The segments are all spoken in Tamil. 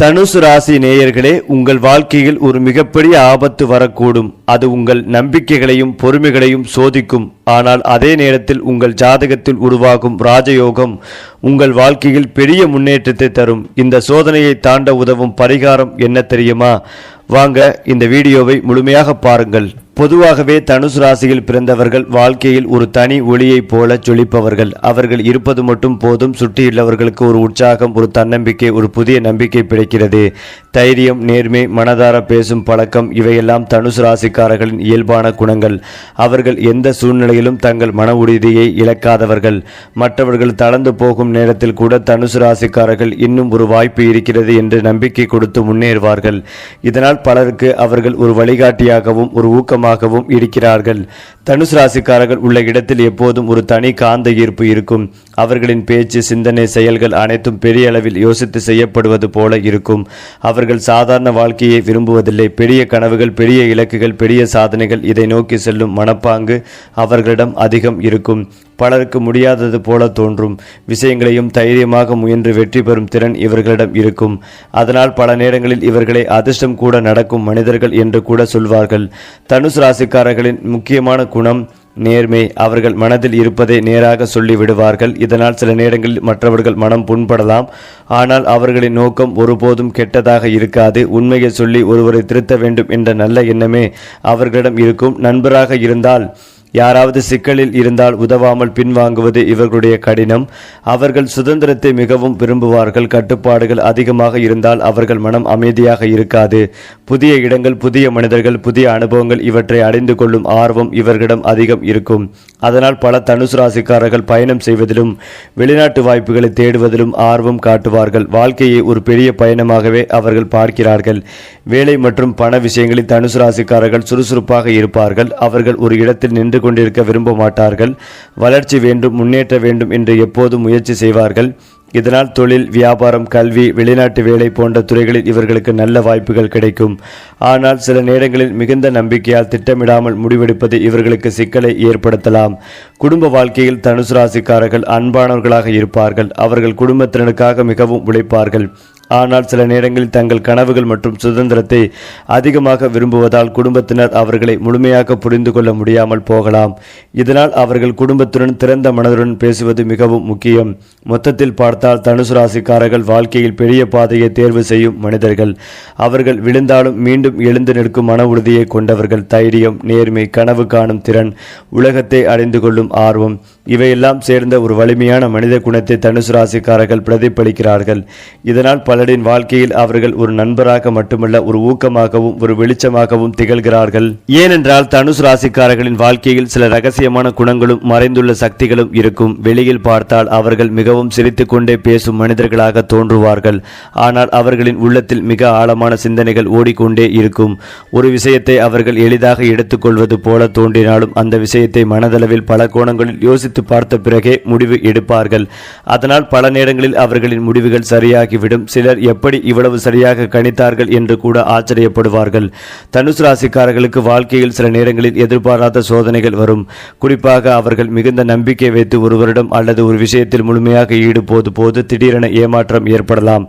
தனுசு ராசி நேயர்களே, உங்கள் வாழ்க்கையில் ஒரு மிகப்பெரிய ஆபத்து வரக்கூடும். அது உங்கள் நம்பிக்கைகளையும் பொறுமைகளையும் சோதிக்கும். ஆனால் அதே நேரத்தில் உங்கள் ஜாதகத்தில் உருவாகும் ராஜயோகம் உங்கள் வாழ்க்கையில் பெரிய முன்னேற்றத்தை தரும். இந்த சோதனையை தாண்ட உதவும் பரிகாரம் என்ன தெரியுமா? வாங்க இந்த வீடியோவை முழுமையாக பாருங்கள். பொதுவாகவே தனுசு ராசியில் பிறந்தவர்கள் வாழ்க்கையில் ஒரு தனி ஒளியைப் போல ஜொலிப்பவர்கள். அவர்கள் இருப்பது மட்டும் போதும். சுற்றியுள்ளவர்களுக்கு ஒரு உற்சாகம், ஒரு தன்னம்பிக்கை, ஒரு புதிய நம்பிக்கை பிடிக்கிறது. தைரியம், நேர்மை, மனதார பேசும் பழக்கம் இவையெல்லாம் தனுசு ராசிக்காரர்களின் இயல்பான குணங்கள். அவர்கள் எந்த சூழ்நிலையிலும் தங்கள் மன உறுதியை இழக்காதவர்கள். மற்றவர்கள் தளர்ந்து போகும் நேரத்தில் கூட தனுசு ராசிக்காரர்கள் இன்னும் ஒரு வாய்ப்பு இருக்கிறது என்று நம்பிக்கை கொடுத்து முன்னேறுவார்கள். இதனால் பலருக்கு அவர்கள் ஒரு வழிகாட்டியாகவும் ஒரு ஊக்கமாகவும் இருக்கிறார்கள். தனுசு ராசிக்காரர்கள் உள்ள இடத்தில் எப்போதும் ஒரு தனி காந்த ஈர்ப்பு இருக்கும். அவர்களின் பேச்சு, சிந்தனை, செயல்கள் அனைத்தும் பெரிய அளவில் யோசித்து செய்யப்படுவது போல இருக்கும். அவர்கள் சாதாரண வாழ்க்கையை விரும்புவதில்லை. பெரிய கனவுகள், பெரிய இலக்குகள், பெரிய சாதனைகள், இதை நோக்கி செல்லும் மனப்பாங்கு அவர்களிடம் அதிகம் இருக்கும். பலருக்கு முடியாதது போல தோன்றும் விஷயங்களையும் தைரியமாக முயன்று வெற்றி பெறும் திறன் இவர்களிடம் இருக்கும். அதனால் பல நேரங்களில் இவர்களை அதிர்ஷ்டம் கூட நடக்கும் மனிதர்கள் என்று கூட சொல்வார்கள். தனுசு ராசிக்காரர்களின் முக்கியமான குணம் நேர்மை. அவர்கள் மனதில் இருப்பதை நேராக சொல்லி விடுவார்கள். இதனால் சில நேரங்களில் மற்றவர்கள் மனம் புண்படலாம். ஆனால் அவர்களின் நோக்கம் ஒருபோதும் கெட்டதாக இருக்காது. உண்மையை சொல்லி ஒருவரை திருத்த வேண்டும் என்ற நல்ல எண்ணமே அவர்களிடம் இருக்கும். நண்பராக இருந்தால் யாராவது சிக்கலில் இருந்தால் உதவாமல் பின்வாங்குவது இவர்களுடைய கடினம். அவர்கள் சுதந்திரத்தை மிகவும் விரும்புவார்கள். கட்டுப்பாடுகள் அதிகமாக இருந்தால் அவர்கள் மனம் அமைதியாக இருக்காது. புதிய இடங்கள், புதிய மனிதர்கள், புதிய அனுபவங்கள் இவற்றை அடைந்து கொள்ளும் ஆர்வம் இவர்களிடம் அதிகம் இருக்கும். அதனால் பல தனுசு ராசிக்காரர்கள் பயணம் செய்வதிலும் வெளிநாட்டு வாய்ப்புகளை தேடுவதிலும் ஆர்வம் காட்டுவார்கள். வாழ்க்கையை ஒரு பெரிய பயணமாகவே அவர்கள் பார்க்கிறார்கள். வேலை மற்றும் பண விஷயங்களில் தனுசு ராசிக்காரர்கள் சுறுசுறுப்பாக இருப்பார்கள். அவர்கள் ஒரு இடத்தில் நின்று கொண்டிருக்க விரும்ப மாட்டார்கள். வளர்ச்சி வேண்டும், முன்னேற்ற வேண்டும் என்று எப்போதும் முயற்சி செய்வார்கள். இதனால் தொழில், வியாபாரம், கல்வி, வெளிநாட்டு வேலை போன்ற துறைகளில் இவர்களுக்கு நல்ல வாய்ப்புகள் கிடைக்கும். ஆனால் சில நேரங்களில் மிகுந்த நம்பிக்கையால் திட்டமிடாமல் முடிவெடுப்பது இவர்களுக்கு சிக்கலை ஏற்படுத்தலாம். குடும்ப வாழ்க்கையில் தனுசு ராசிக்காரர்கள் அன்பானவர்களாக இருப்பார்கள். அவர்கள் குடும்பத்தினருக்காக மிகவும் உழைப்பார்கள். ஆனால் சில நேரங்களில் தங்கள் கனவுகள் மற்றும் சுதந்திரத்தை அதிகமாக விரும்புவதால் குடும்பத்தினர் அவர்களை முழுமையாக புரிந்து கொள்ள முடியாமல் போகலாம். இதனால் அவர்கள் குடும்பத்துடன் திறந்த மனதுடன் பேசுவது மிகவும் முக்கியம். மொத்தத்தில் பார்த்தால் தனுசு ராசிக்காரர்கள் வாழ்க்கையில் பெரிய பாதையை தேர்வு செய்யும் மனிதர்கள். அவர்கள் விழுந்தாலும் மீண்டும் எழுந்து நிற்கும் மன உறுதியை கொண்டவர்கள். தைரியம், நேர்மை, கனவு காணும் திறன், உலகத்தை அறிந்து கொள்ளும் ஆர்வம் இவையெல்லாம் சேர்ந்த ஒரு வலிமையான மனித குணத்தை தனுசு ராசிக்காரர்கள் பிரதிபலிக்கிறார்கள். இதனால் பலரின் வாழ்க்கையில் அவர்கள் ஒரு நண்பராக மட்டுமல்ல, ஒரு ஊக்கமாகவும் ஒரு வெளிச்சமாகவும் திகழ்கிறார்கள். ஏனென்றால் தனுசு ராசிக்காரர்களின் வாழ்க்கையில் சில ரகசியமான குணங்களும் மறைந்துள்ள சக்திகளும் இருக்கும். வெளியில் பார்த்தால் அவர்கள் மிகவும் சிரித்துக் கொண்டே பேசும் மனிதர்களாக தோன்றுவார்கள். ஆனால் அவர்களின் உள்ளத்தில் மிக ஆழமான சிந்தனைகள் ஓடிக்கொண்டே இருக்கும். ஒரு விஷயத்தை அவர்கள் எளிதாக எடுத்துக்கொள்வது போல தோன்றினாலும் அந்த விஷயத்தை மனதளவில் பல கோணங்களில் யோசித்து பார்த்த பிறகே முடிவு எடுப்பார்கள். அதனால் பல நேரங்களில் அவர்களின் முடிவுகள் சரியாகிவிடும். சிலர் எப்படி இவ்வளவு சரியாக கணித்தார்கள் என்று கூட ஆச்சரியப்படுவார்கள். தனுசு ராசிக்காரர்களுக்கு வாழ்க்கையில் சில நேரங்களில் எதிர்பாராத சோதனைகள் வரும். குறிப்பாக அவர்கள் மிகுந்த நம்பிக்கை வைத்து ஒருவரிடம் அல்லது ஒரு விஷயத்தில் முழுமையாக ஈடுபோது போது திடீரென ஏமாற்றம் ஏற்படலாம்.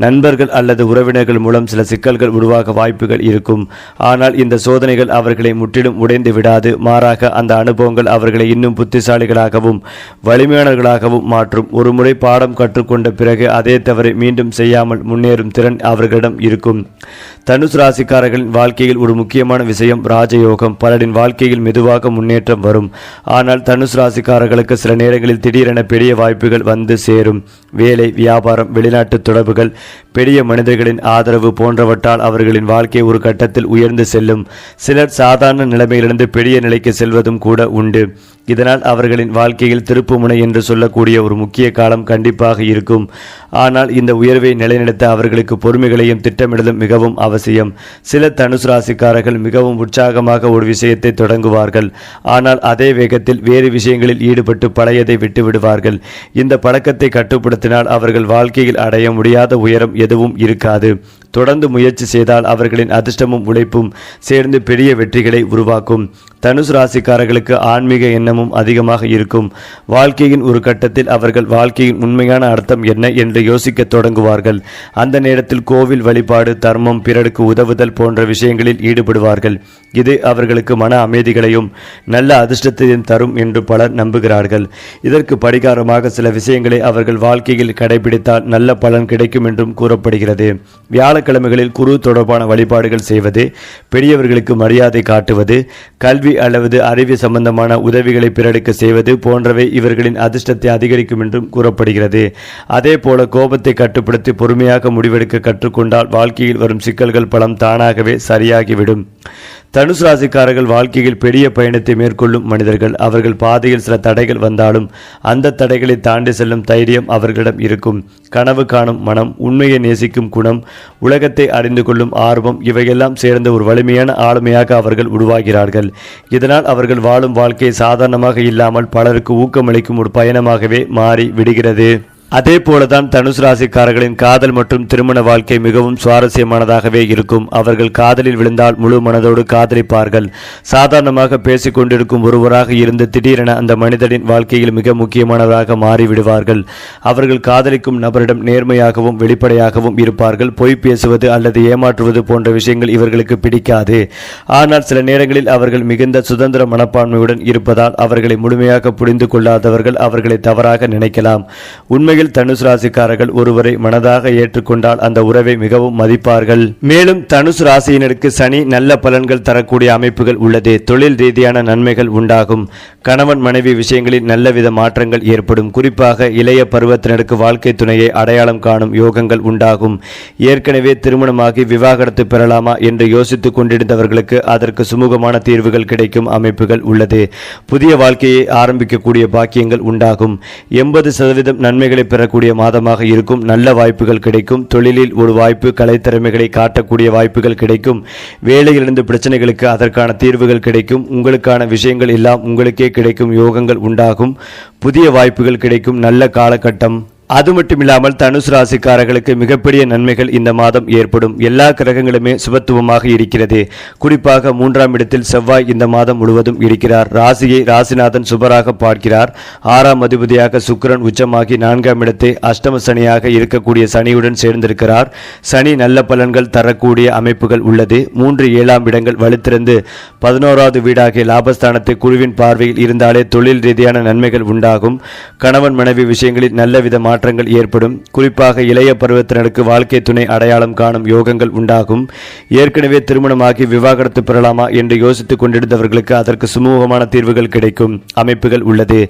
நண்பர்கள் அல்லது உறவினர்கள் மூலம் சில சிக்கல்கள் உருவாக வாய்ப்புகள் இருக்கும். ஆனால் இந்த சோதனைகள் அவர்களை முற்றிலும் உடைந்து விடாது. மாறாக அந்த அனுபவங்கள் அவர்களை இன்னும் புத்திசாலிகளாகவும் வலிமையானவர்களாகவும் மாற்றும். ஒரு முறை பாடம் கற்றுக்கொண்ட பிறகு அதே தவறை மீண்டும் செய்யாமல் முன்னேறும் திறன் அவர்களிடம் இருக்கும். தனுசு ராசிக்காரர்களின் வாழ்க்கையில் ஒரு முக்கியமான விஷயம் ராஜயோகம். பலரின் வாழ்க்கையில் மெதுவாக முன்னேற்றம் வரும். ஆனால் தனுசு ராசிக்காரர்களுக்கு சில நேரங்களில் திடீரென பெரிய வாய்ப்புகள் வந்து சேரும். வேலை, வியாபாரம், வெளிநாட்டு தொடர்புகள், பெரிய மனிதர்களின் ஆதரவு போன்றவற்றால் அவர்களின் வாழ்க்கை ஒரு கட்டத்தில் உயர்ந்து செல்லும். சிலர் சாதாரண நிலைமையிலிருந்து பெரிய நிலைக்கு செல்வதும் கூட உண்டு. இதனால் அவர்களின் வாழ்க்கையில் திருப்புமுனை என்று சொல்லக்கூடிய ஒரு முக்கிய காலம் கண்டிப்பாக இருக்கும். ஆனால் இந்த உயர்வை நிலைநிறுத்த அவர்களுக்கு பொறுமைகளையும் திட்டமிடலும் மிகவும் அவசியம். சில தனுசு ராசிக்காரர்கள் மிகவும் உற்சாகமாக ஒரு விஷயத்தை தொடங்குவார்கள். ஆனால் அதே வேகத்தில் வேறு விஷயங்களில் ஈடுபட்டு பழையதை விட்டு விடுவார்கள். இந்த பழக்கத்தை கட்டுப்படுத்தினால் அவர்கள் வாழ்க்கையில் அடைய முடியாத உயரம் எதுவும் இருக்காது. தொடர்ந்து முயற்சி செய்தால் அவர்களின் அதிர்ஷ்டமும் உழைப்பும் சேர்ந்து பெரிய வெற்றிகளை உருவாக்கும். தனுசு ராசிக்காரர்களுக்கு ஆன்மீக எண்ணமும் அதிகமாக இருக்கும். வாழ்க்கையின் ஒரு கட்டத்தில் அவர்கள் வாழ்க்கையின் உண்மையான அர்த்தம் என்ன என்று யோசிக்க தொடங்குவார்கள். அந்த நேரத்தில் கோவில் வழிபாடு, தர்மம், பிறருக்கு உதவுதல் போன்ற விஷயங்களில் ஈடுபடுவார்கள். இது அவர்களுக்கு மன அமைதிகளையும் நல்ல அதிர்ஷ்டத்தையும் தரும் என்று பலர் நம்புகிறார்கள். இதற்கு பரிகாரமாக சில விஷயங்களை அவர்கள் வாழ்க்கையில் கடைபிடித்தால் நல்ல பலன் கிடைக்கும் என்றும் கூறப்படுகிறது. வியாழக்கிழமைகளில் குரு தொடர்பான வழிபாடுகள் செய்வது, பெரியவர்களுக்கு மரியாதை காட்டுவது, கல்வி அல்லது அறிவு சம்பந்தமான உதவிகளை பிறருக்கு செய்வது போன்றவை இவர்களின் அதிர்ஷ்டத்தை அதிகரிக்கும் என்றும் கூறப்படுகிறது. அதே போல கோபத்தை கட்டுப்படுத்தி பொறுமையாக முடிவெடுக்க கற்றுக்கொண்டால் வாழ்க்கையில் வரும் சிக்கல்கள் பலம் தானாகவே சரியாகிவிடும். தனுசு ராசிக்காரர்கள் வாழ்க்கையில் பெரிய பயணத்தை மேற்கொள்ளும் மனிதர்கள். அவர்கள் பாதையில் சில தடைகள் வந்தாலும் அந்த தடைகளை தாண்டி செல்லும் தைரியம் அவர்களிடம் இருக்கும். கனவு காணும் மனம், உண்மையை நேசிக்கும் குணம், உலகத்தை அறிந்து கொள்ளும் ஆர்வம் இவையெல்லாம் சேர்ந்த ஒரு வலிமையான ஆளுமையாக அவர்கள் உருவாகிறார்கள். இதனால் அவர்கள் வாழும் வாழ்க்கை சாதாரணமாக இல்லாமல் பலருக்கு ஊக்கமளிக்கும் ஒரு பயணமாகவே மாறி விடுகிறது. அதே போலதான் தனுசு ராசிக்காரர்களின் காதல் மற்றும் திருமண வாழ்க்கை மிகவும் சுவாரஸ்யமானதாகவே இருக்கும். அவர்கள் காதலில் விழுந்தால் முழு மனதோடு காதலிப்பார்கள். சாதாரணமாக பேசிக் கொண்டிருக்கும் ஒருவராக இருந்து திடீரென அந்த மனிதனின் வாழ்க்கையில் மிக முக்கியமானதாக மாறிவிடுவார்கள். அவர்கள் காதலிக்கும் நபரிடம் நேர்மையாகவும் வெளிப்படையாகவும் இருப்பார்கள். பொய் பேசுவது அல்லது ஏமாற்றுவது போன்ற விஷயங்கள் இவர்களுக்கு பிடிக்காது. ஆனால் சில நேரங்களில் அவர்கள் மிகுந்த சுதந்திர மனப்பான்மையுடன் இருப்பதால் அவர்களை முழுமையாக புரிந்து கொள்ளாதவர்கள் அவர்களை தவறாக நினைக்கலாம். உண்மையில் தனுசு ராசிக்காரர்கள் ஒருவரை மனதாக ஏற்றுக்கொண்டால் அந்த உறவை மிகவும் மதிப்பார்கள். மேலும் தனுசு ராசியினருக்கு சனி நல்ல பலன்கள் தரக்கூடிய அமைப்புகள் உள்ளது. தொழில் ரீதியான நன்மைகள் உண்டாகும். கணவன் மனைவி விஷயங்களில் நல்லவித மாற்றங்கள் ஏற்படும். குறிப்பாக இளைய பருவத்தினருக்கு வாழ்க்கை துணையை அடையாளம் காணும் யோகங்கள் உண்டாகும். ஏற்கனவே திருமணமாகி விவாகரத்து பெறலாமா என்று யோசித்துக் கொண்டிருந்தவர்களுக்கு அதற்கு சுமூகமான தீர்வுகள் கிடைக்கும் அமைப்புகள் உள்ளது. புதிய வாழ்க்கையை ஆரம்பிக்கக்கூடிய பாக்கியங்கள் உண்டாகும். 80% நன்மைகளை பெறக்கூடிய மாதமாக இருக்கும். நல்ல வாய்ப்புகள் கிடைக்கும். தொழிலில் ஒரு வாய்ப்பு, கலைத்திறமைகளை காட்டக்கூடிய வாய்ப்புகள் கிடைக்கும். வேலையிலிருந்து பிரச்சனைகளுக்கு அதற்கான தீர்வுகள் கிடைக்கும். உங்களுக்கான விஷயங்கள் எல்லாம் உங்களுக்கே கிடைக்கும் யோகங்கள் உண்டாகும். புதிய வாய்ப்புகள் கிடைக்கும் நல்ல காலகட்டம். அது மட்டுமில்லாமல் தனுசு ராசிக்காரர்களுக்கு மிகப்பெரிய நன்மைகள் இந்த மாதம் ஏற்படும். எல்லா கிரகங்களுமே சுபத்துவமாக இருக்கிறது. குறிப்பாக 3ஆம் இடத்தில் செவ்வாய் இந்த மாதம் முழுவதும் இருக்கிறார். ராசியை ராசிநாதன் சுபராக பார்க்கிறார். 6ஆம் அதிபதியாக சுக்கிரன் உச்சமாகி 4ஆம் இடத்தை அஷ்டம சனியாக இருக்கக்கூடிய சனியுடன் சேர்ந்திருக்கிறார். சனி நல்ல பலன்கள் தரக்கூடிய அமைப்புகள் உள்ளது. 3, 7ஆம் இடங்கள் வலுத்திருந்து 11வது வீடாகிய லாபஸ்தானத்தை குருவின் பார்வையில் இருந்தாலே தொழில் ரீதியான நன்மைகள் உண்டாகும். கணவன் மனைவி விஷயங்களில் நல்லவித மாற்றங்கள் ஏற்படும். குறிப்பாக இளைய பருவத்தினருக்கு வாழ்க்கை துணை அடையாளம் காணும் யோகங்கள் உண்டாகும். ஏற்கனவே திருமணமாகி விவாகரத்து பெறலாமா என்று யோசித்துக் கொண்டிருந்தவர்களுக்கு அதற்கு சுமூகமான தீர்வுகள் கிடைக்கும் அமைப்புகள் உள்ளது.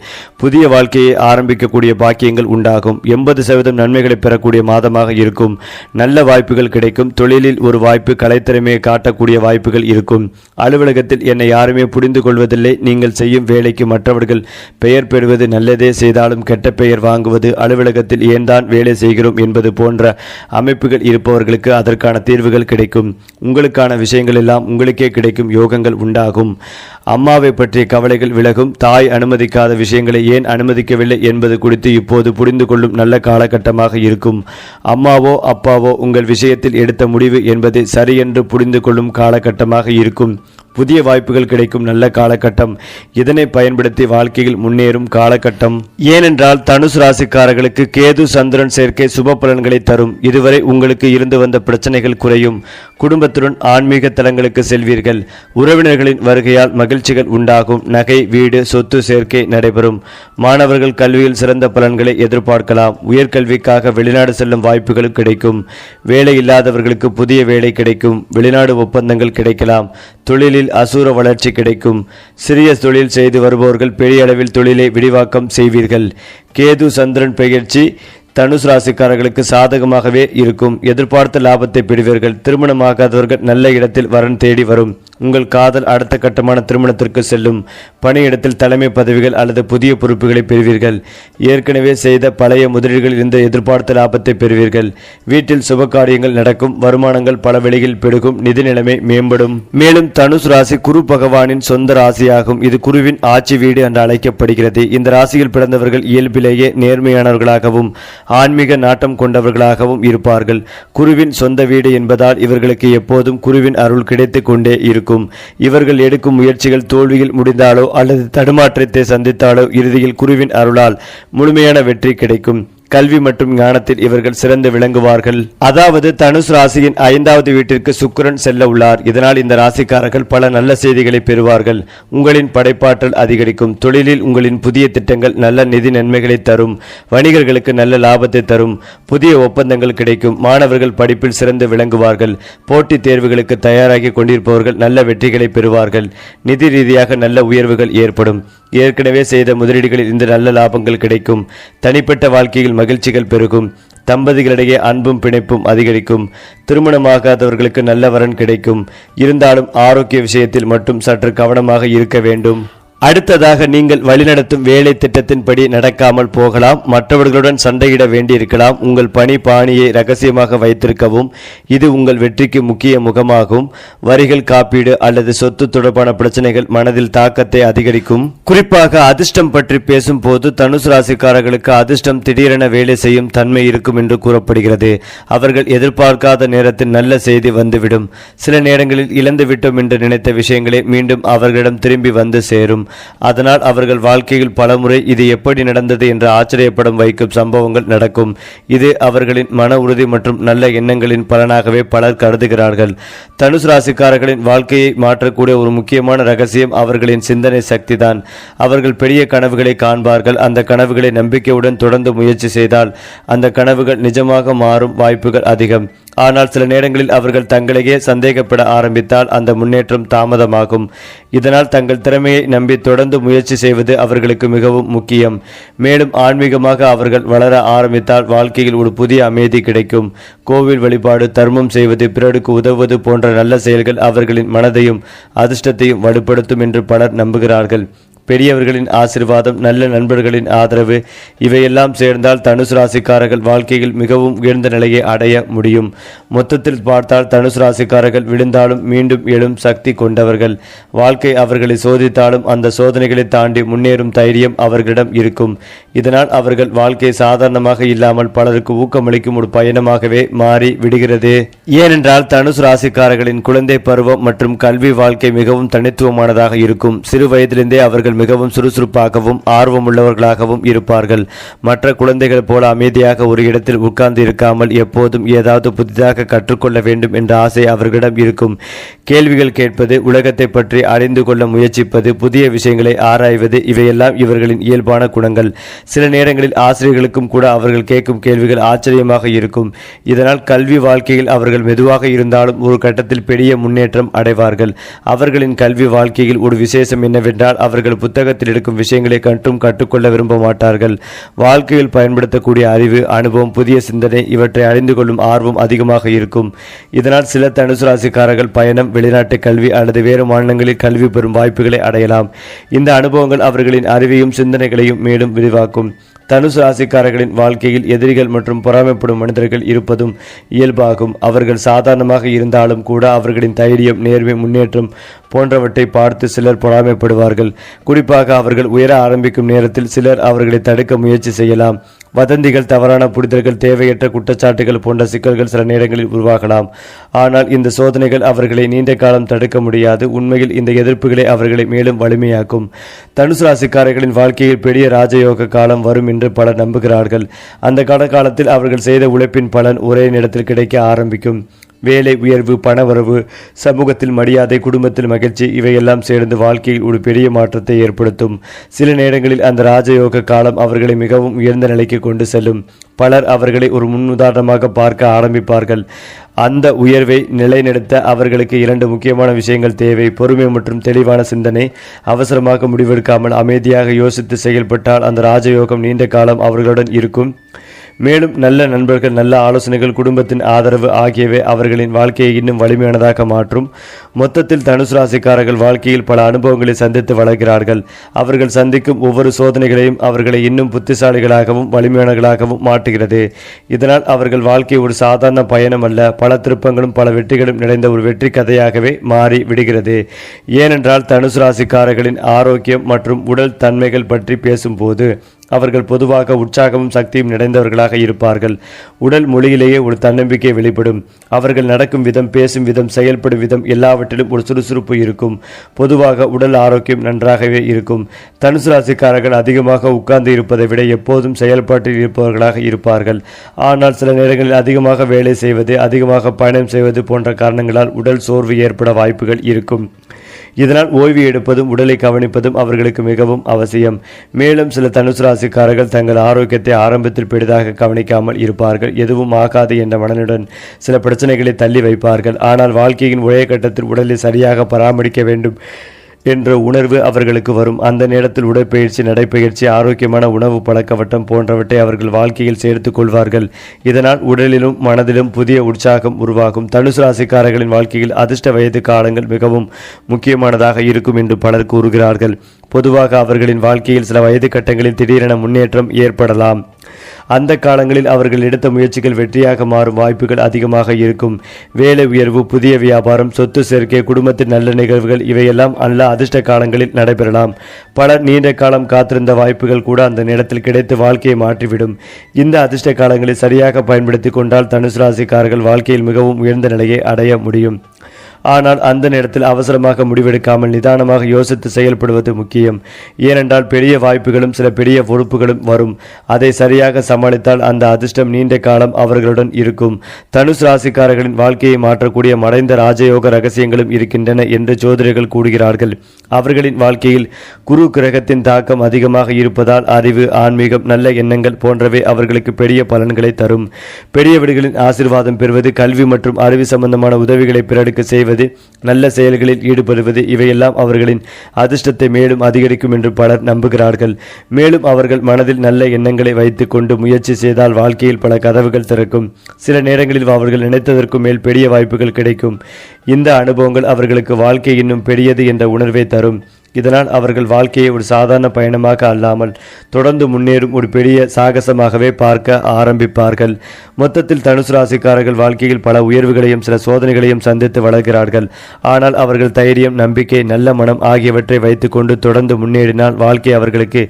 புதிய வாழ்க்கையை ஆரம்பிக்கக்கூடிய பாக்கியங்கள் உண்டாகும். 80% நன்மைகளை பெறக்கூடிய மாதமாக இருக்கும். நல்ல வாய்ப்புகள் கிடைக்கும். தொழிலில் ஒரு வாய்ப்பு, கலைத்திறமையை காட்டக்கூடிய வாய்ப்புகள் இருக்கும். அலுவலகத்தில் என்னை யாருமே புரிந்து கொள்வதில்லை, நீங்கள் செய்யும் வேலைக்கு மற்றவர்கள் பெயர் பெறுவது, நல்லதே செய்தாலும் கெட்ட பெயர் வாங்குவது, அலுவலகத்தில் ஏன் தான் வேலை செய்கிறோம் என்பது போன்ற அமைப்புகள் இருப்பவர்களுக்கு அதற்கான தீர்வுகள் கிடைக்கும். உங்களுக்கான விஷயங்கள் எல்லாம் உங்களுக்கே கிடைக்கும் யோகங்கள் உண்டாகும். அம்மாவை பற்றிய கவலைகள் விலகும். தாய் அனுமதிக்காத விஷயங்களை ஏன் அனுமதிக்கவில்லை என்பது குறித்து இப்போது புரிந்து கொள்ளும் நல்ல காலகட்டமாக இருக்கும். அம்மாவோ அப்பாவோ உங்கள் விஷயத்தில் எடுத்த முடிவு என்பதை சரியென்று புரிந்து கொள்ளும் காலகட்டமாக இருக்கும். புதிய வாய்ப்புகள் கிடைக்கும் நல்ல காலகட்டம். இதனை பயன்படுத்தி வாழ்க்கையில் முன்னேறும் காலகட்டம். ஏனென்றால் தனுசு ராசிக்காரர்களுக்கு கேது சந்திரன் சேர்க்கை சுப பலன்களை தரும். இதுவரை உங்களுக்கு இருந்து வந்த பிரச்சனைகள் குறையும். குடும்பத்துடன் ஆன்மீக தலங்களுக்கு செல்வீர்கள். உறவினர்களின் வருகையால் மகிழ்ச்சிகள் உண்டாகும். நகை, வீடு, சொத்து சேர்க்கை நடைபெறும். மாணவர்கள் கல்வியில் சிறந்த பலன்களை எதிர்பார்க்கலாம். உயர்கல்விக்காக வெளிநாடு செல்லும் வாய்ப்புகள் கிடைக்கும். வேலை இல்லாதவர்களுக்கு புதிய வேலை கிடைக்கும். வெளிநாடு ஒப்பந்தங்கள் கிடைக்கலாம். தொழிலில் அசூர வளர்ச்சி கிடைக்கும். சிறிய தொழில் செய்து வருபவர்கள் பெரிய அளவில் தொழிலை விரிவாக்கம் செய்வீர்கள். கேது சந்திரன் பெயர்ச்சி தனுசு ராசிக்காரர்களுக்கு சாதகமாகவே இருக்கும். எதிர்பார்த்த லாபத்தை பெறுவீர்கள். திருமணமாகாதவர்கள் நல்ல இடத்தில் வரன் தேடி வரும். உங்கள் காதல் அடுத்த கட்டமான திருமணத்திற்கு செல்லும். பணியிடத்தில் தலைமை பதவிகள் அல்லது புதிய பொறுப்புகளை பெறுவீர்கள். ஏற்கனவே செய்த பழைய முதலீடுகளில் இருந்த எதிர்பார்த்த லாபத்தை பெறுவீர்கள். வீட்டில் சுப காரியங்கள் நடக்கும். வருமானங்கள் பல வழிகளில் பெருகும். நிதி நிலைமை மேம்படும். மேலும் தனுசு ராசி குரு பகவானின் சொந்த ராசியாகும். இது குருவின் ஆட்சி வீடு என்று அழைக்கப்படுகிறது. இந்த ராசியில் பிறந்தவர்கள் இயல்பிலேயே நேர்மையானவர்களாகவும் ஆன்மீக நாட்டம் கொண்டவர்களாகவும் இருப்பார்கள். குருவின் சொந்த வீடு என்பதால் இவர்களுக்கு எப்போதும் குருவின் அருள் கிடைத்து கொண்டே இருக்கும். கிடைக்கும். இவர்கள் எடுக்கும் முயற்சிகள் தோல்வியில் முடிந்தாலோ அல்லது தடுமாற்றத்தை சந்தித்தாலோ இறுதியில் குருவின் அருளால் முழுமையான வெற்றி கிடைக்கும். கல்வி மற்றும் ஞானத்தில் இவர்கள் சிறந்து விளங்குவார்கள். அதாவது தனுசு ராசியின் 5வது வீட்டிற்கு சுக்கிரன் செல்ல உள்ளார். இதனால் இந்த ராசிக்காரர்கள் பல நல்ல செய்திகளை பெறுவார்கள். உங்களின் படைப்பாற்றல் அதிகரிக்கும். தொழிலில் உங்களின் புதிய திட்டங்கள் நல்ல நிதி நன்மைகளை தரும். வணிகர்களுக்கு நல்ல லாபத்தை தரும். புதிய ஒப்பந்தங்கள் கிடைக்கும். மாணவர்கள் படிப்பில் சிறந்து விளங்குவார்கள். போட்டித் தேர்வுகளுக்கு தயாராகி கொண்டிருப்பவர்கள் நல்ல வெற்றிகளை பெறுவார்கள். நிதி ரீதியாக நல்ல உயர்வுகள் ஏற்படும். ஏற்கனவே செய்த முதலீடுகளில் இந்த நல்ல லாபங்கள் கிடைக்கும். தனிப்பட்ட வாழ்க்கையில் மகிழ்ச்சிகள் பெருகும். தம்பதிகளிடையே அன்பும் பிணைப்பும் அதிகரிக்கும். திருமணமாகாதவர்களுக்கு நல்ல வரன் கிடைக்கும். இருந்தாலும் ஆரோக்கிய விஷயத்தில் மட்டும் சற்று கவனமாக இருக்க வேண்டும். அடுத்ததாக நீங்கள் வழிநடத்தும் வேலை திட்டத்தின்படி நடக்காமல் போகலாம். மற்றவர்களுடன் சண்டையிட வேண்டியிருக்கலாம். உங்கள் பணி பாணியை ரகசியமாக வைத்திருக்கவும். இது உங்கள் வெற்றிக்கு முக்கிய முகமாகும். வரிகள், காப்பீடு அல்லது சொத்து தொடர்பான பிரச்சனைகள் மனதில் தாக்கத்தை அதிகரிக்கும். குறிப்பாக அதிர்ஷ்டம் பற்றி பேசும் போது தனுசு ராசிக்காரர்களுக்கு அதிர்ஷ்டம் திடீரென வேலை செய்யும் தன்மை இருக்கும் என்று கூறப்படுகிறது. அவர்கள் எதிர்பார்க்காத நேரத்தில் நல்ல செய்தி வந்துவிடும். சில நேரங்களில் இழந்துவிட்டோம் என்று நினைத்த விஷயங்களே மீண்டும் அவர்களிடம் திரும்பி வந்து சேரும். அதனால் அவர்கள் வாழ்க்கையில் பலமுறை இது எப்படி நடந்தது என்று ஆச்சரியப்படம் வைக்கும் சம்பவங்கள் நடக்கும். இது அவர்களின் மன உறுதி மற்றும் நல்ல எண்ணங்களின் பலனாகவே பலர் கருதுகிறார்கள். தனுசு ராசிக்காரர்களின் வாழ்க்கையை மாற்றக்கூடிய ஒரு முக்கியமான ரகசியம் அவர்களின் சிந்தனை சக்தி தான். அவர்கள் பெரிய கனவுகளை காண்பார்கள். அந்த கனவுகளை நம்பிக்கையுடன் தொடர்ந்து முயற்சி செய்தால் அந்த கனவுகள் நிஜமாக மாறும் வாய்ப்புகள் அதிகம். ஆனால் சில நேரங்களில் அவர்கள் தங்களையே சந்தேகப்பட ஆரம்பித்தால் அந்த முன்னேற்றம் தாமதமாகும். இதனால் தங்கள் திறமையை நம்பி தொடர்ந்து முயற்சி செய்வது அவர்களுக்கு மிகவும் முக்கியம். மேலும் ஆன்மீகமாக அவர்கள் வளர ஆரம்பித்தால் வாழ்க்கையில் ஒரு புதிய அமைதி கிடைக்கும். கோவில் வழிபாடு, தர்மம் செய்வது, பிறருக்கு உதவுவது போன்ற நல்ல செயல்கள் அவர்களின் மனதையும் அதிர்ஷ்டத்தையும் வலுப்படுத்தும் என்று பலர் நம்புகிறார்கள். பெரியவர்களின் ஆசீர்வாதம், நல்ல நண்பர்களின் ஆதரவு இவையெல்லாம் சேர்ந்தால் தனுசு ராசிக்காரர்கள் வாழ்க்கையில் மிகவும் உயர்ந்த நிலையை அடைய முடியும். மொத்தத்தில் பார்த்தால் தனுசு ராசிக்காரர்கள் விழுந்தாலும் மீண்டும் எழும் சக்தி கொண்டவர்கள். வாழ்க்கை அவர்களை சோதித்தாலும் அந்த சோதனைகளை தாண்டி முன்னேறும் தைரியம் அவர்களிடம் இருக்கும். இதனால் அவர்கள் வாழ்க்கை சாதாரணமாக இல்லாமல் பலருக்கு ஊக்கமளிக்கும் ஒரு பயணமாகவே மாறி விடுகிறது. ஏனென்றால் தனுசு ராசிக்காரர்களின் குழந்தை பருவம் மற்றும் கல்வி வாழ்க்கை மிகவும் தனித்துவமானதாக இருக்கும். சிறு வயதிலிருந்தே அவர்கள் மிகவும் சுறுசுறுப்பாகவும் ஆர்வமுள்ளவர்களாகவும் இருப்பார்கள். மற்ற குழந்தைகள் போல அமைதியாக ஒரு இடத்தில் உட்கார்ந்து இருக்காமல் எப்போதும் ஏதாவது புதிதாக கற்றுக்கொள்ள வேண்டும் என்ற ஆசை அவர்களிடம் இருக்கும். கேள்விகள் கேட்பது, உலகத்தை பற்றி அறிந்து கொள்ள முயற்சிப்பது, புதிய விஷயங்களை ஆராய்வது இவையெல்லாம் இவர்களின் இயல்பான குணங்கள். சில நேரங்களில் ஆசிரியர்களுக்கும் கூட அவர்கள் கேட்கும் கேள்விகள் ஆச்சரியமாக இருக்கும். இதனால் கல்வி வாழ்க்கையில் அவர்கள் மெதுவாக இருந்தாலும் ஒரு கட்டத்தில் பெரிய முன்னேற்றம் அடைவார்கள். அவர்களின் கல்வி வாழ்க்கையில் ஒரு விசேஷம் என்னவென்றால் அவர்கள் புத்தகத்தில் எடுக்கும் விஷயங்களை கற்றுக்கொள்ள விரும்ப மாட்டார்கள். வாழ்க்கையில் பயன்படுத்தக்கூடிய அறிவு, அனுபவம், புதிய சிந்தனை இவற்றை அறிந்து கொள்ளும் ஆர்வம் அதிகமாக இருக்கும். இதனால் சில தனுசு ராசிக்காரர்கள் பயணம், வெளிநாட்டு கல்வி அல்லது வேறு மாநிலங்களில் கல்வி பெறும் வாய்ப்புகளை அடையலாம். இந்த அனுபவங்கள் அவர்களின் அறிவையும் சிந்தனைகளையும் மேலும் விரிவாக்கும். தனுசு ராசிக்காரர்களின் வாழ்க்கையில் எதிரிகள் மற்றும் பொறாமைப்படும் மனிதர்கள் இருப்பதும் இயல்பாகும். அவர்கள் சாதாரணமாக இருந்தாலும் கூட அவர்களின் தைரியம், நேர்மை, முன்னேற்றம் போன்றவற்றை பார்த்து சிலர் பொறாமைப்படுவார்கள். குறிப்பாக அவர்கள் உயர ஆரம்பிக்கும் நேரத்தில் சிலர் அவர்களை தடுக்க முயற்சி செய்யலாம். வதந்திகள், தவறான புரிதல்கள், தேவையற்ற குற்றச்சாட்டுகள் போன்ற சிக்கல்கள் சில நேரங்களில் உருவாகலாம். ஆனால் இந்த சோதனைகள் அவர்களை நீண்ட காலம் தடுக்க முடியாது. உண்மையில் இந்த எதிர்ப்புகளை அவர்களை மேலும் வலிமையாக்கும். தனுசு ராசிக்காரர்களின் வாழ்க்கையில் பெரிய ராஜயோக காலம் வரும் என்று பலர் நம்புகிறார்கள். அந்த காலத்தில் அவர்கள் செய்த உழைப்பின் பலன் ஒரே நேரத்தில் கிடைக்க ஆரம்பிக்கும். வேலை உயர்வு, பணவரவு, சமூகத்தில் மரியாதை, குடும்பத்தில் மகிழ்ச்சி இவையெல்லாம் சேர்ந்து வாழ்க்கையில் ஒரு பெரிய மாற்றத்தை ஏற்படுத்தும். சில நேரங்களில் அந்த ராஜயோக காலம் அவர்களை மிகவும் உயர்ந்த நிலைக்கு கொண்டு செல்லும். பலர் அவர்களை ஒரு முன்னுதாரணமாக பார்க்க ஆரம்பிப்பார்கள். அந்த உயர்வை நிலைநிறுத்த அவர்களுக்கு 2 முக்கியமான விஷயங்கள் தேவை: பொறுமை மற்றும் தெளிவான சிந்தனை. அவசரமாக முடிவெடுக்காமல் அமைதியாக யோசித்து செயல்பட்டால் அந்த ராஜயோகம் நீண்ட காலம் அவர்களுடன் இருக்கும். மேலும் நல்ல நண்பர்கள், நல்ல ஆலோசனைகள், குடும்பத்தின் ஆதரவு ஆகியவை அவர்களின் வாழ்க்கையை இன்னும் வலிமையானதாக மாற்றும். மொத்தத்தில் தனுசு ராசிக்காரர்கள் வாழ்க்கையில் பல அனுபவங்களை சந்தித்து வளர்கிறார்கள். அவர்கள் சந்திக்கும் ஒவ்வொரு சோதனைகளையும் அவர்களை இன்னும் புத்திசாலிகளாகவும் வலிமையானவர்களாகவும் மாற்றுகிறது. இதனால் அவர்கள் வாழ்க்கை ஒரு சாதாரண பயணம் அல்ல, பல திருப்பங்களும் பல வெற்றிகளும் நிறைந்த ஒரு வெற்றி கதையாகவே மாறி விடுகிறது. ஏனென்றால் தனுசு ராசிக்காரர்களின் ஆரோக்கியம் மற்றும் உடல் தன்மைகள் பற்றி பேசும்போது அவர்கள் பொதுவாக உற்சாகமும் சக்தியும் நிறைந்தவர்களாக இருப்பார்கள். உடல் மொழியிலேயே ஒரு தன்னம்பிக்கை வெளிப்படும். அவர்கள் நடக்கும் விதம், பேசும் விதம், செயல்படும் விதம் எல்லாவற்றிலும் ஒரு சுறுசுறுப்பு இருக்கும். பொதுவாக உடல் ஆரோக்கியம் நன்றாகவே இருக்கும். தனுசு ராசிக்காரர்கள் அதிகமாக உட்கார்ந்து இருப்பதை விட எப்போதும் செயல்பாட்டில் இருப்பவர்களாக இருப்பார்கள். ஆனால் சில நேரங்களில் அதிகமாக வேலை செய்வது, அதிகமாக பயணம் செய்வது போன்ற காரணங்களால் உடல் சோர்வு ஏற்பட வாய்ப்புகள் இருக்கும். இதனால் ஓய்வு எடுப்பதும் உடலை கவனிப்பதும் அவர்களுக்கு மிகவும் அவசியம். மேலும் சில தனுசு ராசிக்காரர்கள் தங்கள் ஆரோக்கியத்தை ஆரம்பத்தில் பெரிதாக கவனிக்காமல் இருப்பார்கள். எதுவும் ஆகாது என்ற மனனுடன் சில பிரச்சனைகளை தள்ளி வைப்பார்கள். ஆனால் வாழ்க்கையின் ஒரே கட்டத்தில் உடலை சரியாக பராமரிக்க வேண்டும் என்ற உணர்வு அவர்களுக்கு வரும். அந்த நேரத்தில் உடற்பயிற்சி, நடைப்பயிற்சி, ஆரோக்கியமான உணவு பழக்கவட்டம் போன்றவற்றை அவர்கள் வாழ்க்கையில் சேர்த்து கொள்வார்கள். இதனால் உடலிலும் மனதிலும் புதிய உற்சாகம் உருவாகும். தனுசு ராசிக்காரர்களின் வாழ்க்கையில் அதிர்ஷ்ட வயது காலங்கள் மிகவும் முக்கியமானதாக இருக்கும் என்று பலர் கூறுகிறார்கள். பொதுவாக அவர்களின் வாழ்க்கையில் சில வயது கட்டங்களில் திடீரென முன்னேற்றம் ஏற்படலாம். அந்த காலங்களில் அவர்கள் எடுத்த முயற்சிகள் வெற்றியாக மாறும் வாய்ப்புகள் அதிகமாக இருக்கும். வேலை உயர்வு, புதிய வியாபாரம், சொத்து சேர்க்கை, குடும்பத்தின் நல்ல நிகழ்வுகள் இவையெல்லாம் நல்ல அதிர்ஷ்ட காலங்களில் நடைபெறலாம். பலர் நீண்ட காலம் காத்திருந்த வாய்ப்புகள் கூட அந்த நேரத்தில் கிடைத்து வாழ்க்கையை மாற்றிவிடும். இந்த அதிர்ஷ்ட காலங்களை சரியாக பயன்படுத்தி கொண்டால் தனுசு ராசிக்காரர்கள் வாழ்க்கையில் மிகவும் உயர்ந்த நிலையை அடைய முடியும். ஆனால் அந்த நேரத்தில் அவசரமாக முடிவெடுக்காமல் நிதானமாக யோசித்து செயல்படுவது முக்கியம். ஏனென்றால் பெரிய வாய்ப்புகளும் சில பெரிய பொறுப்புகளும் வரும். அதை சரியாக சமாளித்தால் அந்த அதிர்ஷ்டம் நீண்ட காலம் அவர்களுடன் இருக்கும். தனுசு ராசிக்காரர்களின் வாழ்க்கையை மாற்றக்கூடிய மறைந்த ராஜயோக ரகசியங்களும் இருக்கின்றன என்று ஜோதிடர்கள் கூறுகிறார்கள். அவர்களின் வாழ்க்கையில் குரு கிரகத்தின் தாக்கம் அதிகமாக இருப்பதால் அறிவு, ஆன்மீகம், நல்ல எண்ணங்கள் போன்றவை அவர்களுக்கு பெரிய பலன்களை தரும். பெரியவர்களின் ஆசீர்வாதம் பெறுவது, கல்வி மற்றும் அறிவு சம்பந்தமான உதவிகளை பிறருக்கு செய்வது, நல்ல செயல்களில் ஈடுபடுவது இவையெல்லாம் அவர்களின் அதிர்ஷ்டத்தை மேலும் அதிகரிக்கும் என்று பலர் நம்புகிறார்கள். மேலும் அவர்கள் மனதில் நல்ல எண்ணங்களை வைத்துக் கொண்டு முயற்சி செய்தால் வாழ்க்கையில் பல கதவுகள் திறக்கும். சில நேரங்களில் அவர்கள் நினைத்ததற்கும் மேல் பெரிய வாய்ப்புகள் கிடைக்கும். இந்த அனுபவங்கள் அவர்களுக்கு வாழ்க்கை இன்னும் பெரியது என்ற உணர்வை தரும். இதனால் அவர்கள் வாழ்க்கையை ஒரு சாதாரண பயணமாக அல்லாமல் தொடர்ந்து முன்னேறும் ஒரு பெரிய சாகசமாகவே பார்க்க ஆரம்பிப்பார்கள். மொத்தத்தில் தனுசு ராசிக்காரர்கள் வாழ்க்கையில் பல உயர்வுகளையும் சில சோதனைகளையும் சந்தித்து வளர்கிறார்கள். ஆனால் அவர்கள் தைரியம், நம்பிக்கை, நல்ல மனம் ஆகியவற்றை வைத்துக்கொண்டு தொடர்ந்து முன்னேறினால் வாழ்க்கை அவர்களுக்கு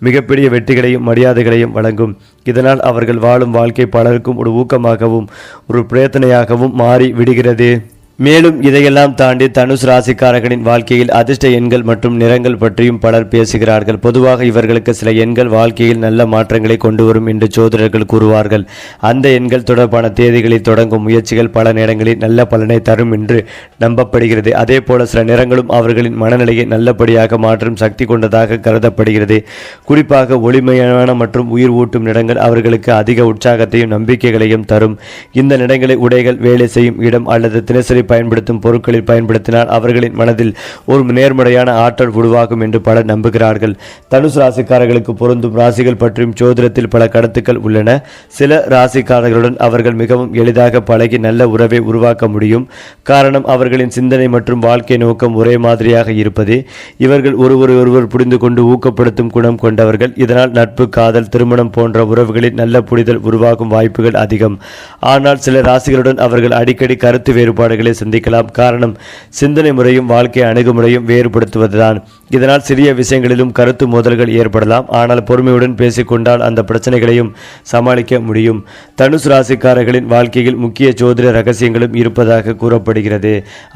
மிகப்பெரிய வெற்றிகளையும் மரியாதைகளையும் வழங்கும். இதனால் அவர்கள் வாழும் வாழ்க்கை பலருக்கும் ஒரு ஊக்கமாகவும் ஒரு பிரயத்தனையாகவும் மாறி விடுகிறது. மேலும் இதையெல்லாம் தாண்டி தனுசு ராசிக்காரர்களின் வாழ்க்கையில் அதிர்ஷ்ட எண்கள் மற்றும் நிறங்கள் பற்றியும் பலர் பேசுகிறார்கள். பொதுவாக இவர்களுக்கு சில எண்கள் வாழ்க்கையில் நல்ல மாற்றங்களை கொண்டு வரும் என்று ஜோதிடர்கள் கூறுவார்கள். அந்த எண்கள் தொடர்பான தேதிகளில் தொடங்கும் முயற்சிகள் பல நேரங்களில் நல்ல பலனை தரும் என்று நம்பப்படுகிறது. அதே போல சில நிறங்களும் அவர்களின் மனநிலையை நல்லபடியாக மாற்றும் சக்தி கொண்டதாக கருதப்படுகிறது. குறிப்பாக ஒளிமயமான மற்றும் உயிர் ஊட்டும் நிறங்கள் அவர்களுக்கு அதிக உற்சாகத்தையும் நம்பிக்கைகளையும் தரும். இந்த நிறங்களை உடைகள், வேலை செய்யும் இடம் அல்லது தினசரி பயன்படுத்தும் பொருட்களில் பயன்படுத்தினால் அவர்களின் மனதில் ஒரு நேர்மறையான ஆற்றல் உருவாகும் என்று பலர் நம்புகிறார்கள். தனுசு ராசிக்காரர்களுக்கு பொருந்தும் ராசிகள் பற்றியும் ஜோதிடத்தில் பல கருத்துக்கள் உள்ளன. சில ராசிக்காரர்களுடன் அவர்கள் மிகவும் எளிதாக பழகி நல்ல உறவை உருவாக்க முடியும். காரணம் அவர்களின் சிந்தனை மற்றும் வாழ்க்கை நோக்கம் ஒரே மாதிரியாக இருப்பதே. இவர்கள் ஒருவர் புரிந்து கொண்டு ஊக்கப்படுத்தும் குணம் கொண்டவர்கள். இதனால் நட்பு, காதல், திருமணம் போன்ற உறவுகளில் நல்ல புரிதல் உருவாகும் வாய்ப்புகள் அதிகம். ஆனால் சில ராசிகளுடன் அவர்கள் அடிக்கடி கருத்து வேறுபாடுகளை சந்திக்கலாம். காரணம் சிந்தனை முறையும் வாழ்க்கை அணுகுமுறையும் வேறுபடுத்துவதுதான். இதனால் சிறிய விஷயங்களிலும் கருத்து மோதல்கள் ஏற்படலாம். ஆனால் பொறுமையுடன் பேசிக்கொண்டால் அந்த பிரச்சனைகளையும் சமாளிக்க முடியும். தனுசு ராசிக்காரர்களின் வாழ்க்கையில் முக்கிய ஜோதிட ரகசியங்களும் இருப்பதாக கூறப்படுகிறது.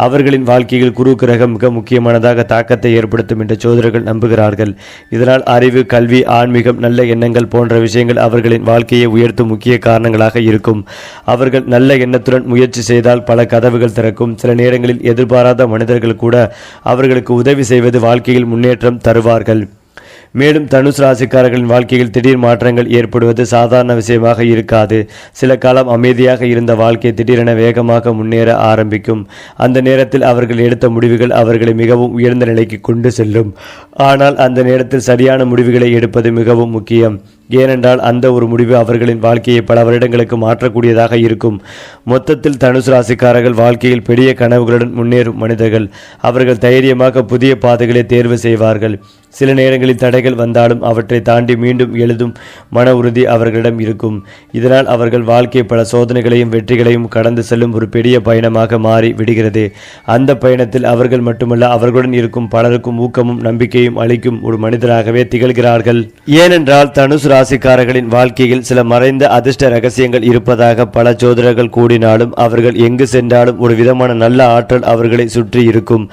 அவர்களின் வாழ்க்கையில் குரு கிரகம் மிக முக்கியமானதாக தாக்கத்தை ஏற்படுத்தும் என்று ஜோதிடர்கள் நம்புகிறார்கள். இதனால் அறிவு, கல்வி, ஆன்மீகம், நல்ல எண்ணங்கள் போன்ற விஷயங்கள் அவர்களின் வாழ்க்கையை உயர்த்தும் முக்கிய காரணங்களாக இருக்கும். அவர்கள் நல்ல எண்ணத்துடன் முயற்சி செய்தால் பல கதவுகள் திறக்கும். சில நேரங்களில் எதிர்பாராத மனிதர்கள் கூட அவர்களுக்கு உதவி செய்வது வாழ்க்கையில் முன்னேற்றம் தருவார்கள். மேலும் தனுசு ராசிக்காரர்களின் வாழ்க்கையில் திடீர் மாற்றங்கள் ஏற்படுவது சாதாரண விஷயமாக இருக்காது. சில காலம் அமைதியாக இருந்த வாழ்க்கை திடீரென வேகமாக முன்னேற ஆரம்பிக்கும். அந்த நேரத்தில் அவர்கள் எடுத்த முடிவுகள் அவர்களை மிகவும் உயர்ந்த நிலைக்கு கொண்டு செல்லும். ஆனால் அந்த நேரத்தில் சரியான முடிவுகளை எடுப்பது மிகவும் முக்கியம். ஏனென்றால் அந்த ஒரு முடிவு அவர்களின் வாழ்க்கையை பல வருடங்களுக்கு மாற்றக்கூடியதாக இருக்கும். மொத்தத்தில் தனுசு ராசிக்காரர்கள் வாழ்க்கையில் பெரிய கனவுகளுடன் முன்னேறும் மனிதர்கள். அவர்கள் தைரியமாக புதிய பாதைகளை தேர்வு செய்வார்கள். சில நேரங்களில் தடைகள் வந்தாலும் அவற்றை தாண்டி மீண்டும் எழுதும் மன உறுதி அவர்களிடம் இருக்கும். இதனால் அவர்கள் வாழ்க்கை பல சோதனைகளையும் வெற்றிகளையும் கடந்து செல்லும் ஒரு பெரிய பயணமாக மாறி விடுகிறது. அந்த பயணத்தில் அவர்கள் மட்டுமல்ல, அவர்களுடன் இருக்கும் பலருக்கும் ஊக்கமும் நம்பிக்கையும் அளிக்கும் ஒரு மனிதராகவே திகழ்கிறார்கள். ஏனென்றால் தனுசு ராசிக்காரர்களின் வாழ்க்கையில் சில மறைந்த அதிர்ஷ்ட ரகசியங்கள் இருப்பதாக பல ஜோதிடர்கள் கூடினாலும் அவர்கள் எங்கு சென்றாலும் ஒரு விதமான நல்ல ஆற்றல் அவர்களை சுற்றி இருக்கும்.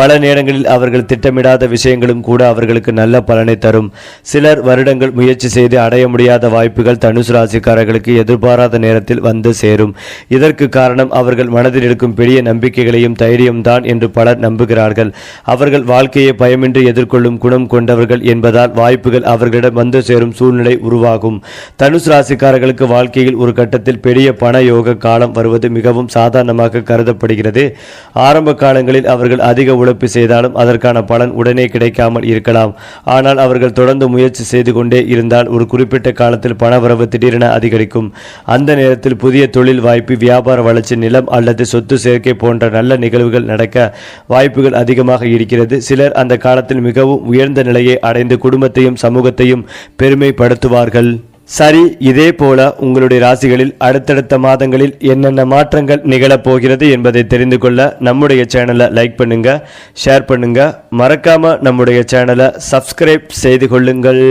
பல நேரங்களில் அவர்கள் திட்டமிடாத விஷயங்களும் கூட அவர்களுக்கு நல்ல பலனை தரும். சிலர் வருடங்கள் முயற்சி செய்து அடைய முடியாத வாய்ப்புகள் தனுசு ராசிக்காரர்களுக்கு எதிர்பாராத நேரத்தில் வந்து சேரும். இதற்கு காரணம் அவர்கள் மனதில் இருக்கும் பெரிய நம்பிக்கைகளையும் தைரியம்தான் என்று பலர் நம்புகிறார்கள். அவர்கள் வாழ்க்கையை பயமின்றி எதிர்கொள்ளும் குணம் கொண்டவர்கள் என்பதால் வாய்ப்புகள் அவர்களிடம் வந்து சேரும் சூழ்நிலை உருவாகும். தனுசு ராசிக்காரர்களுக்கு வாழ்க்கையில் ஒரு கட்டத்தில் பெரிய பண யோக காலம் வருவது மிகவும் சாதாரணமாக கருதப்படுகிறது. ஆரம்ப காலங்களில் அவர்கள் அதிக உழைப்பு செய்தாலும் அதற்கான பலன் உடனே கிடைக்காமல் இருக்கலாம். ஆனால் அவர்கள் தொடர்ந்து முயற்சி செய்து கொண்டே இருந்தால் ஒரு குறிப்பிட்ட காலத்தில் பணவரவு திடீரென அதிகரிக்கும். அந்த நேரத்தில் புதிய தொழில் வாய்ப்பு, வியாபார வளர்ச்சி, நிலம் அல்லது சொத்து சேர்க்கை போன்ற நல்ல நிகழ்வுகள் நடக்க வாய்ப்புகள் அதிகமாக இருக்கிறது. சிலர் அந்த காலத்தில் மிகவும் உயர்ந்த நிலையை அடைந்து குடும்பத்தையும் சமூகத்தையும் பெருமைப்படுத்துவார்கள். சரி, இதே போல உங்களுடைய ராசிகளில் அடுத்தடுத்த மாதங்களில் என்னென்ன மாற்றங்கள் நிகழப்போகிறது என்பதை தெரிந்து கொள்ள நம்முடைய சேனலை லைக் பண்ணுங்க, ஷேர் பண்ணுங்க, மறக்காம நம்முடைய சேனலை சப்ஸ்கிரைப் செய்து கொள்ளுங்கள்.